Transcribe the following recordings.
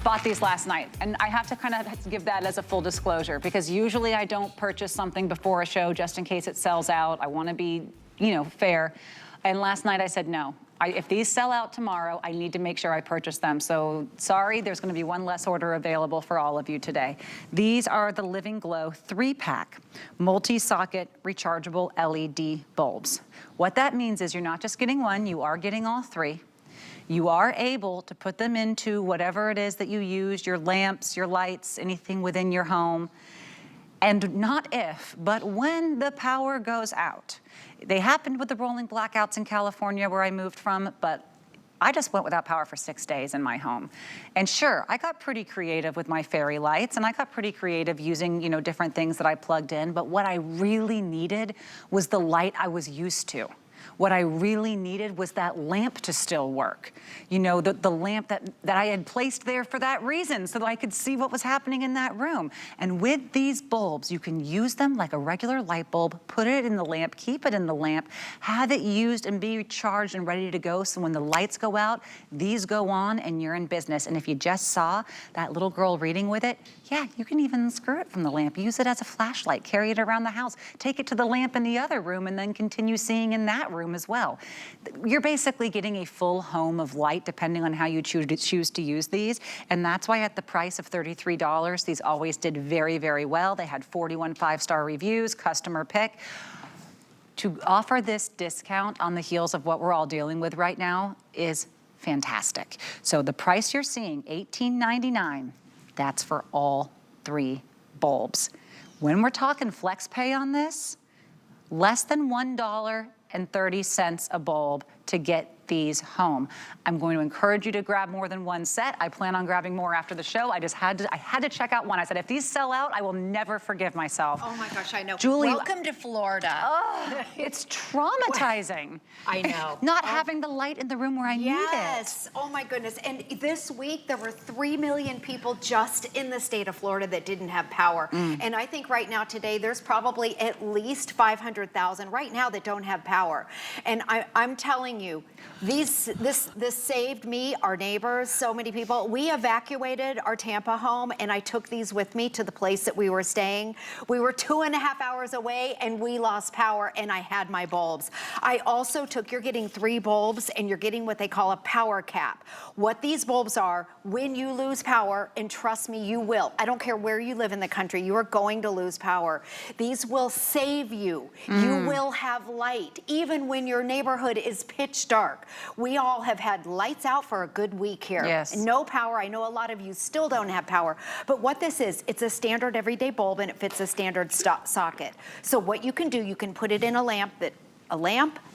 bought these last night, and I have to kind of give that as a full disclosure, because usually I don't purchase something before a show just in case it sells out. I want to be, you know, fair. And last night I said no. If these sell out tomorrow, I need to make sure I purchase them. So sorry, there's going to be one less order available for all of you today. These are the Living Glow 3-pack multi-socket rechargeable LED bulbs. What that means is you're not just getting one, you are getting all three. You are able to put them into whatever it is that you use, your lamps, your lights, anything within your home. And not if, but when the power goes out. They happened with the rolling blackouts in California where I moved from, but I just went without power for 6 days in my home. And sure, I got pretty creative with my fairy lights, and I got pretty creative using, you know, different things that I plugged in, but what I really needed was the light I was used to. What I really needed was that lamp to still work. You know, the lamp that I had placed there for that reason, so that I could see what was happening in that room. And with these bulbs, you can use them like a regular light bulb, put it in the lamp, keep it in the lamp, have it used and be charged and ready to go, so when the lights go out, these go on and you're in business. And if you just saw that little girl reading with it, yeah, you can even screw it from the lamp, use it as a flashlight, carry it around the house, take it to the lamp in the other room, and then continue seeing in that room as well. You're basically getting a full home of light depending on how you choose to use these, and that's why at the price of $33, these always did very, very well. They had 41 5-star reviews, customer pick. To offer this discount on the heels of what we're all dealing with right now is fantastic. So the price you're seeing, $18.99, that's for all 3 bulbs. When we're talking flex pay on this, less than $1.30 a bulb to get these home. I'm going to encourage you to grab more than one set. I plan on grabbing more after the show. I had to check out one. I said, if these sell out, I will never forgive myself. Oh my gosh, I know. Julie, welcome to Florida. Oh, it's traumatizing. I know. Not having the light in the room where I need it. Yes. Oh my goodness. And this week there were 3 million people just in the state of Florida that didn't have power. And I think right now today there's probably at least 500,000 right now that don't have power. And I'm telling you, this saved me, our neighbors, so many people. We evacuated our Tampa home and I took these with me to the place that we were staying. We were 2.5 hours away and we lost power and I had my bulbs. I also took, you're getting 3 bulbs and you're getting what they call a power cap. What these bulbs are, when you lose power, and trust me, you will. I don't care where you live in the country, you are going to lose power. These will save you. You will have light, even when your neighborhood is pitch dark. We all have had lights out for a good week here. Yes. No power. I know a lot of you still don't have power. But what this is, it's a standard everyday bulb and it fits a standard socket. So what you can do, you can put it in a lamp,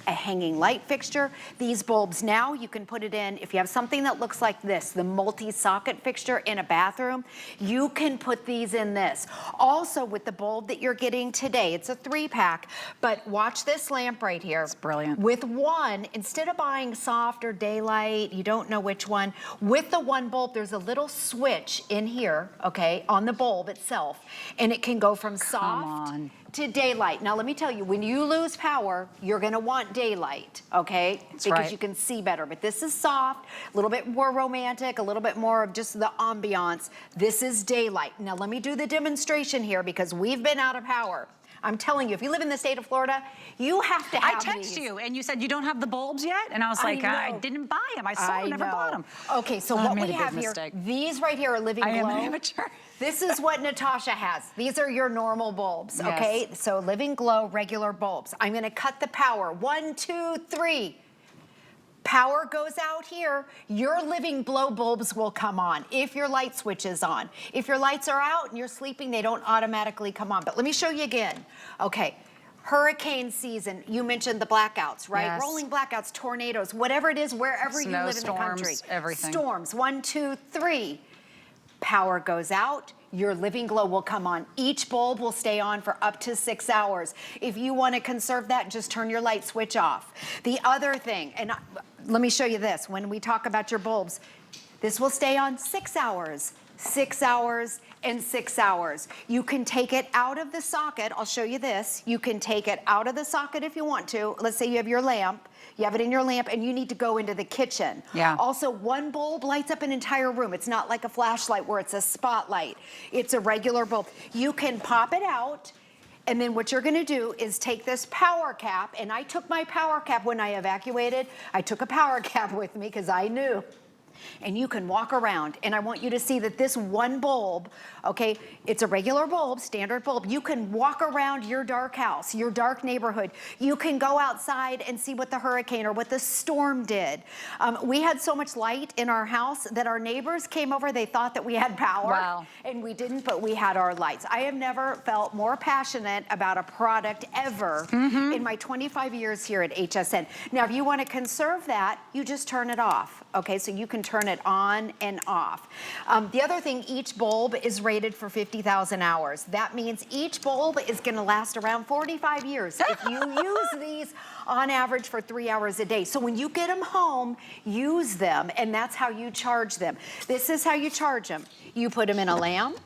a hanging light fixture. These bulbs now, you can put it in, if you have something that looks like this, the multi-socket fixture in a bathroom, you can put these in this. Also with the bulb that you're getting today, it's a 3-pack, but watch this lamp right here. It's brilliant. With one, instead of buying soft or daylight, you don't know which one, with the one bulb, there's a little switch in here, okay, on the bulb itself, and it can go from soft to daylight. Now let me tell you, when you lose power, you're gonna want daylight, okay? Because you can see better. But this is soft, a little bit more romantic, a little bit more of just the ambiance. This is daylight. Now let me do the demonstration here because we've been out of power. I'm telling you, if you live in the state of Florida, you have to have I texted you and you said you don't have the bulbs yet? And I was like, I didn't buy them. I saw them, never bought them. Okay, so what we have here, these right here are Living Glow. I am an amateur. This is what Natasha has. These are your normal bulbs, okay? Yes. So Living Glow regular bulbs. I'm gonna cut the power. 1, 2, 3. Power goes out here, your Living Glow bulbs will come on if your light switch is on. If your lights are out and you're sleeping, they don't automatically come on. But let me show you again. Okay, hurricane season, you mentioned the blackouts, right? Yes. Rolling blackouts, tornadoes, whatever it is, wherever you live in the country. Everything. Storms, 1, 2, 3. Power goes out, your Living Glow will come on. Each bulb will stay on for up to 6 hours. If you want to conserve that, just turn your light switch off. The other thing, and let me show you this, when we talk about your bulbs, this will stay on 6 hours, in 6 hours. You can take it out of the socket. I'll show you this. You can take it out of the socket if you want to. Let's say you have your lamp. You have it in your lamp and you need to go into the kitchen. Yeah. Also, one bulb lights up an entire room. It's not like a flashlight where it's a spotlight. It's a regular bulb. You can pop it out, and then what you're gonna do is take this power cap, and I took my power cap when I evacuated. I took a power cap with me because I knew. And you can walk around, and I want you to see that this one bulb, okay, it's a regular bulb, standard bulb. You can walk around your dark house, your dark neighborhood. You can go outside and see what the hurricane or what the storm did. We had so much light in our house that our neighbors came over, they thought that we had power. Wow. And we didn't, but we had our lights. I have never felt more passionate about a product ever in my 25 years here at HSN. Now, if you want to conserve that, you just turn it off. Okay, so you can turn it on and off. The other thing, each bulb is rated for 50,000 hours. That means each bulb is gonna last around 45 years if you use these on average for 3 hours a day. So when you get them home, use them, and that's how you charge them. This is how you charge them. You put them in a lamp,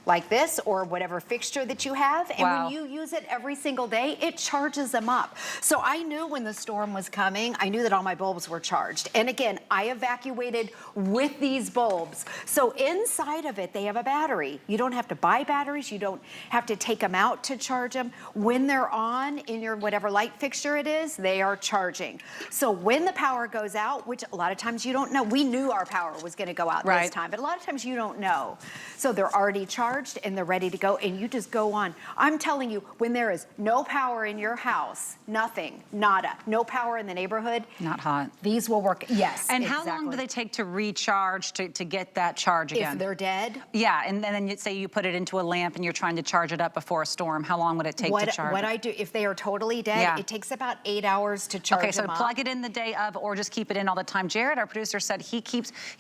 like this, or whatever fixture that you have, and Wow. when you use it every single day, it charges them up. So I knew when the storm was coming, I knew that all my bulbs were charged. And again, I evacuated with these bulbs. So inside of it, they have a battery. You don't have to buy batteries, you don't have to take them out to charge them. When they're on in your whatever light fixture it is, they are charging. So when the power goes out, which a lot of times you don't know, we knew our power was gonna go out this time, but a lot of times you don't know. So they're already charged and they're ready to go, and you just go on. I'm telling you, when there is no power in your house, nothing, nada, no power in the neighborhood. Not hot. These will work, yes. And how long do they take to recharge to get that charge again? If they're dead? Yeah, and then you say you put it into a lamp and you're trying to charge it up before a storm. How long would it take to charge What it? I do, if they are totally dead, Yeah. it takes about 8 hours to charge Okay, so them up. plug it in the day of or just keep it in all the time. Jared, our producer, said he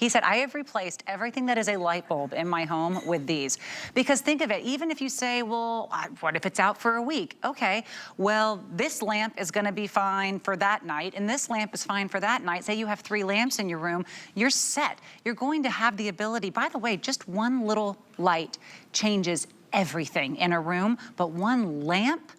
said, I have replaced everything that is a light bulb in my home with these. Because think of it, even if you say, well, what if it's out for a week? Okay, well, this lamp is gonna be fine for that night, and this lamp is fine for that night. Say you have 3 lamps in your room, you're set. You're going to have the ability, by the way, just one little light changes everything in a room, but one lamp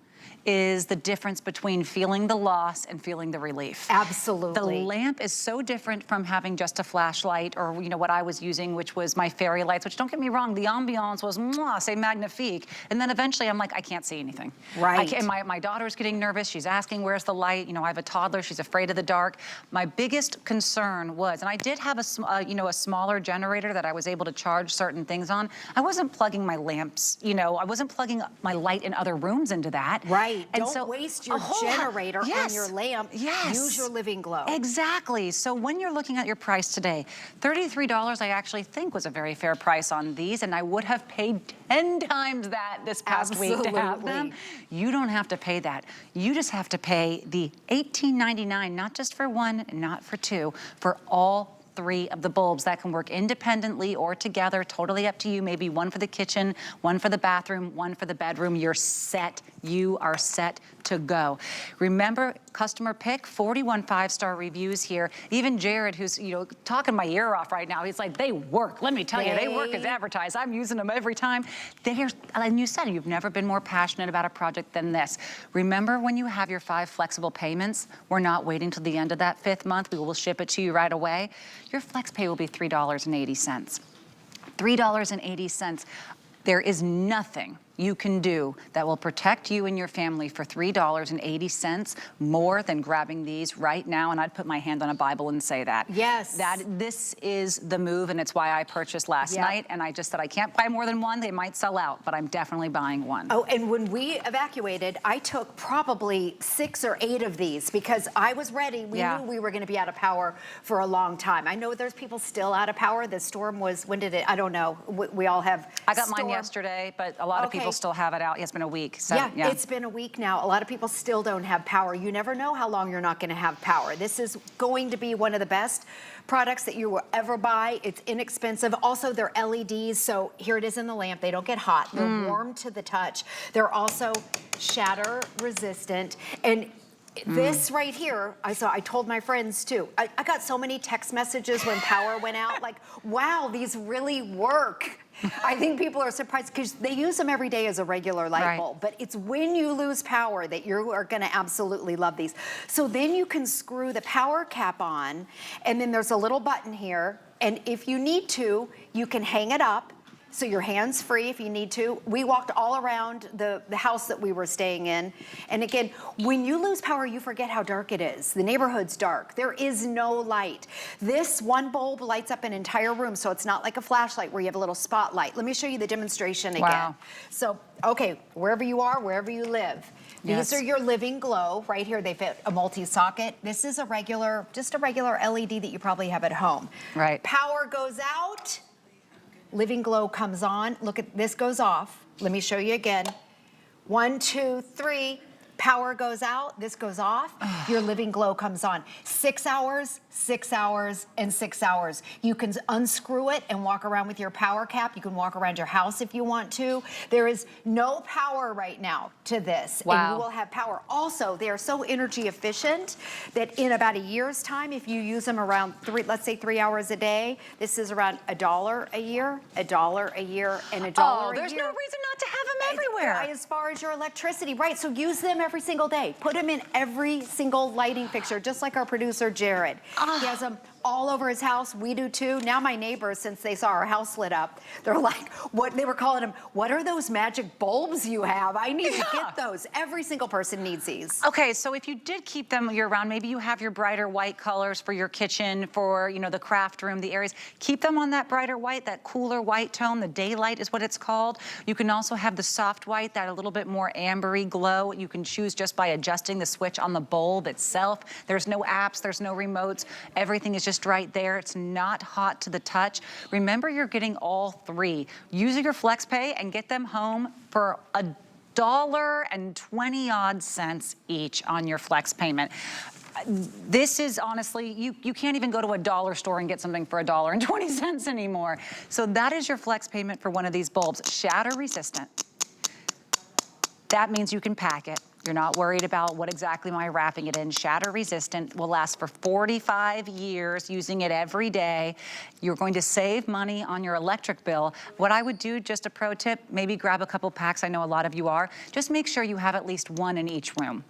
is the difference between feeling the loss and feeling the relief. Absolutely. The lamp is so different from having just a flashlight or what I was using, which was my fairy lights, which don't get me wrong, the ambiance was, mwah, c'est magnifique. And then eventually I'm like, I can't see anything. Right. And my daughter's getting nervous. She's asking, where's the light? I have a toddler. She's afraid of the dark. My biggest concern was, and I did have a smaller generator that I was able to charge certain things on. I wasn't plugging my lamps, I wasn't plugging my light in other rooms into that. Right. And Don't so, waste your generator on your lamp. Yes. Use your living glow. Exactly. So when you're looking at your price today, $33 I actually think was a very fair price on these, and I would have paid 10 times that this past week to have them. You don't have to pay that. You just have to pay the $18.99, not just for one, not for two, for all 3 of the bulbs that can work independently or together, totally up to you. Maybe one for the kitchen, one for the bathroom, one for the bedroom. You're set. You are set to go. Remember, customer pick, 41 5-star reviews here. Even Jared, who's talking my ear off right now, he's like, they work. Let me tell you, they work as advertised. I'm using them every time. And you said you've never been more passionate about a project than this. Remember, when you have your 5 flexible payments, we're not waiting till the end of that 5th month. We will ship it to you right away. Your flex pay will be $3.80. $3.80. There is nothing you can do that will protect you and your family for $3.80 more than grabbing these right now. And I'd put my hand on a Bible and say that. Yes. This is the move, and it's why I purchased last night. And I just said, I can't buy more than one. They might sell out, but I'm definitely buying one. Oh, and when we evacuated, I took probably 6 or 8 of these because I was ready. We knew we were going to be out of power for a long time. I know there's people still out of power. The storm was, when did it? I don't know. We all have. I got mine yesterday, but a lot of people still have it out. It's been a week. So, yeah, it's been a week now. A lot of people still don't have power. You never know how long you're not going to have power. This is going to be one of the best products that you will ever buy. It's inexpensive. Also, they're LEDs, so here it is in the lamp. They don't get hot. They're warm to the touch. They're also shatter resistant. And This right here, I told my friends too. I got so many text messages when power went out, like, wow, these really work. I think people are surprised because they use them every day as a regular light bulb, but it's when you lose power that you are gonna absolutely love these. So then you can screw the power cap on, and then there's a little button here, and if you need to, you can hang it up. So your hands free if you need to. We walked all around the house that we were staying in. And again, when you lose power, you forget how dark it is. The neighborhood's dark. There is no light. This one bulb lights up an entire room, so it's not like a flashlight where you have a little spotlight. Let me show you the demonstration again. Wow. So, okay, wherever you are, wherever you live. These are your living glow. Right here, they fit a multi-socket. This is just a regular LED that you probably have at home. Right. Power goes out. Living glow comes on. Look at this, goes off. Let me show you again. 1, 2, 3. Power goes out. This goes off. Your living glow comes on. 6 hours, 6 hours, and 6 hours. You can unscrew it and walk around with your power cap. You can walk around your house if you want to. There is no power right now to this. Wow. And you will have power. Also, they are so energy efficient that in about a year's time, if you use them around let's say 3 hours a day, this is around $1 a year, $1 a year, and $1 a year. Oh, there's no reason not to have them everywhere. As far as your electricity, right? So use them every single day. Put them in every single lighting fixture, just like our producer, Jared. He has them all over his house. We do too. Now my neighbors, since they saw our house lit up, they're like, what they were calling them, what are those magic bulbs you have? I need to get those. Every single person needs these. Okay, so if you did keep them year-round, maybe you have your brighter white colors for your kitchen, for the craft room, the areas. Keep them on that brighter white, that cooler white tone. The daylight is what it's called. You can also have the soft white, that a little bit more ambery glow. You can choose just by adjusting the switch on the bulb itself. There's no apps, there's no remotes. Everything is just right there. It's not hot to the touch. Remember, you're getting all three. Use your FlexPay and get them home for $1.20 each on your flex payment. This is honestly, you can't even go to a dollar store and get something for $1.20 anymore. So that is your flex payment for one of these bulbs. Shatter resistant. That means you can pack it. You're not worried about what exactly am I wrapping it in. Shatter resistant will last for 45 years using it every day. You're going to save money on your electric bill. What I would do, just a pro tip, maybe grab a couple packs. I know a lot of you are. Just make sure you have at least one in each room.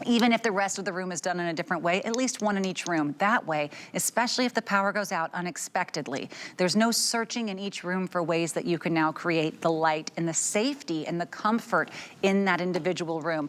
Even if the rest of the room is done in a different way, at least one in each room. That way, especially if the power goes out unexpectedly, there's no searching in each room for ways that you can now create the light and the safety and the comfort in that individual room.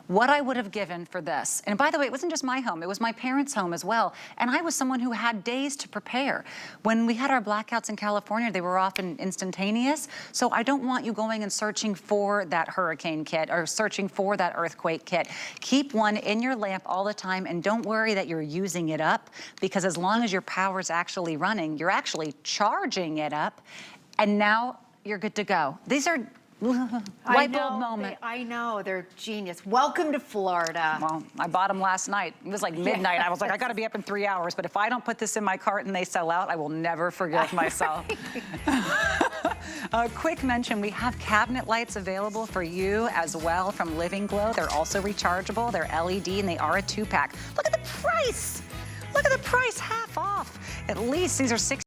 What I would have given for this, and by the way, it wasn't just my home, it was my parents' home as well, and I was someone who had days to prepare. When we had our blackouts in California, they were often instantaneous, so I don't want you going and searching for that hurricane kit or searching for that earthquake kit. Keep one in your lamp all the time, and don't worry that you're using it up, because as long as your power's actually running, you're actually charging it up, and now you're good to go. These are light bulb moment. I know, they're genius. Welcome to Florida. Well, I bought them last night. It was like midnight. I was like, I gotta be up in 3 hours, but if I don't put this in my cart and they sell out, I will never forgive myself. A quick mention, we have cabinet lights available for you as well from Living Glow. They're also rechargeable, they're LED, and they are a 2-pack. Look at the price! Look at the price, half off. At least these are